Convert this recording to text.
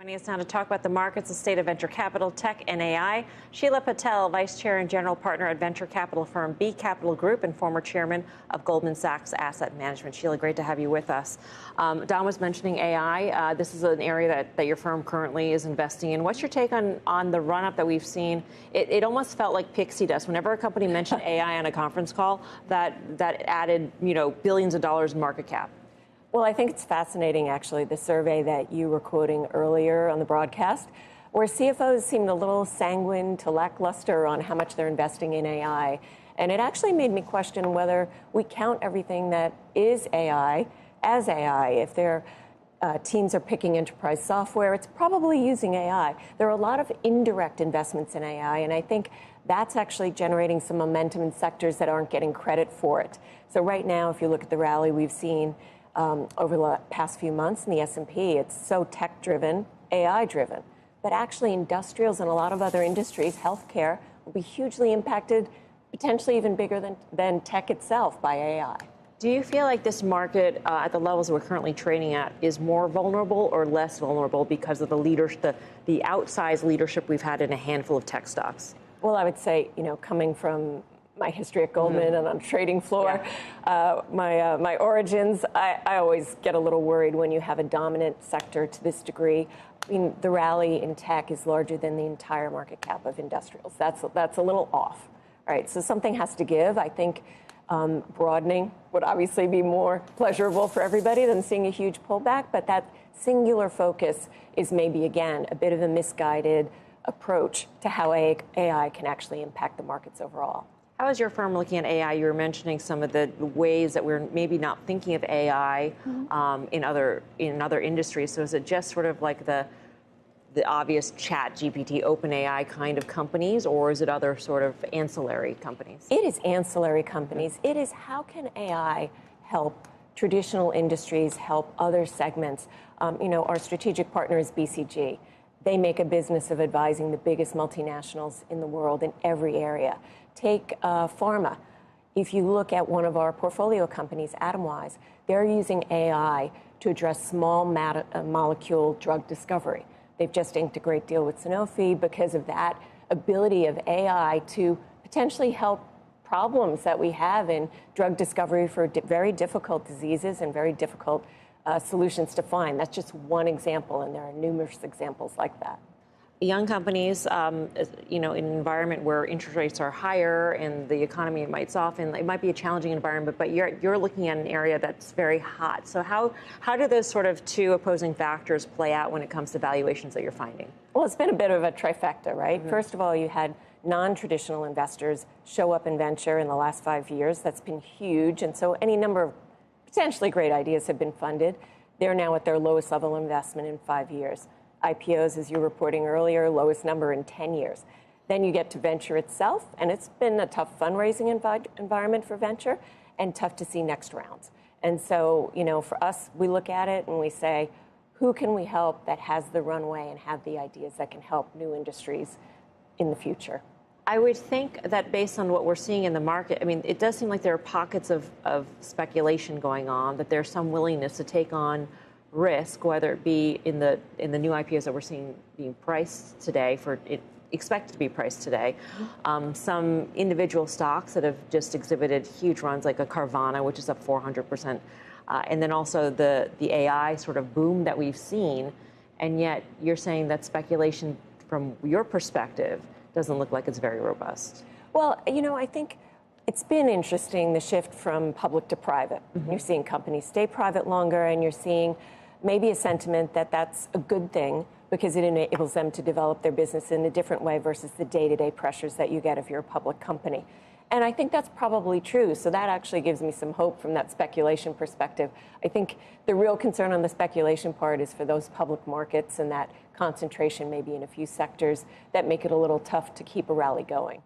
Joining us now to talk about the markets, the state of venture capital, tech, and AI, Sheila Patel, Vice Chair and General Partner at venture capital firm B Capital Group and former Chairman of Goldman Sachs Asset Management. Sheila, great to have you with us. Don was mentioning AI. This is an area that your firm currently is investing in. What's your take on the run-up that we've seen? It almost felt like pixie dust. Whenever a company mentioned AI on a conference call, that added, billions of dollars in market cap. Well, I think it's fascinating, actually, the survey that you were quoting earlier on the broadcast, where CFOs seemed a little sanguine to lackluster on how much they're investing in AI. And it actually made me question whether we count everything that is AI as AI. If their teams are picking enterprise software, it's probably using AI. There are a lot of indirect investments in AI, and I think that's actually generating some momentum in sectors that aren't getting credit for it. So right now, if you look at the rally we've seen over the past few months in the S&P, it's so tech-driven, AI-driven. But actually, industrials and a lot of other industries, healthcare, will be hugely impacted, potentially even bigger than tech itself by AI. Do you feel like this market, at the levels we're currently trading at, is more vulnerable or less vulnerable because of the outsized leadership we've had in a handful of tech stocks? Well, I would say, coming from my history at Goldman and on the trading floor, my origins, I always get a little worried when you have a dominant sector to this degree. I mean, the rally in tech is larger than the entire market cap of industrials. That's a little off, right? So something has to give. I think broadening would obviously be more pleasurable for everybody than seeing a huge pullback, but that singular focus is maybe, again, a bit of a misguided approach to how AI can actually impact the markets overall. How is your firm looking at AI? You were mentioning some of the ways that we're maybe not thinking of AI in other industries. So is it just sort of like the obvious Chat GPT, OpenAI kind of companies, or is it other sort of ancillary companies? It is ancillary companies. It is how can AI help traditional industries, help other segments. Our strategic partner is BCG. They make a business of advising the biggest multinationals in the world in every area. Take pharma. If you look at one of our portfolio companies, Atomwise, they're using AI to address small molecule drug discovery. They've just inked a great deal with Sanofi because of that ability of AI to potentially help problems that we have in drug discovery for very difficult diseases and very difficult solutions to find. That's just one example, and there are numerous examples like that. Young companies, in an environment where interest rates are higher and the economy might soften, it might be a challenging environment, but you're looking at an area that's very hot. So how do those sort of two opposing factors play out when it comes to valuations that you're finding? Well, it's been a bit of a trifecta, right? First of all, you had non-traditional investors show up in venture in the last 5 years. That's been huge. And so any number of potentially great ideas have been funded. They're now at their lowest level of investment in 5 years. IPOs, as you were reporting earlier, lowest number in 10 years. Then you get to venture itself, and it's been a tough fundraising environment for venture and tough to see next rounds. And so, for us, we look at it and we say, who can we help that has the runway and have the ideas that can help new industries in the future? I would think that based on what we're seeing in the market, it does seem like there are pockets of speculation going on, that there's some willingness to take on risk, whether it be in the new IPOs that we're seeing being priced today, expected to be priced today, some individual stocks that have just exhibited huge runs, like a Carvana, which is up 400%, and then also the AI sort of boom that we've seen, and yet you're saying that speculation, from your perspective, doesn't look like it's very robust. Well, I think it's been interesting, the shift from public to private. You're seeing companies stay private longer, and you're seeing maybe a sentiment that that's a good thing because it enables them to develop their business in a different way versus the day-to-day pressures that you get if you're a public company. And I think that's probably true. So that actually gives me some hope from that speculation perspective. I think the real concern on the speculation part is for those public markets and that concentration maybe in a few sectors that make it a little tough to keep a rally going.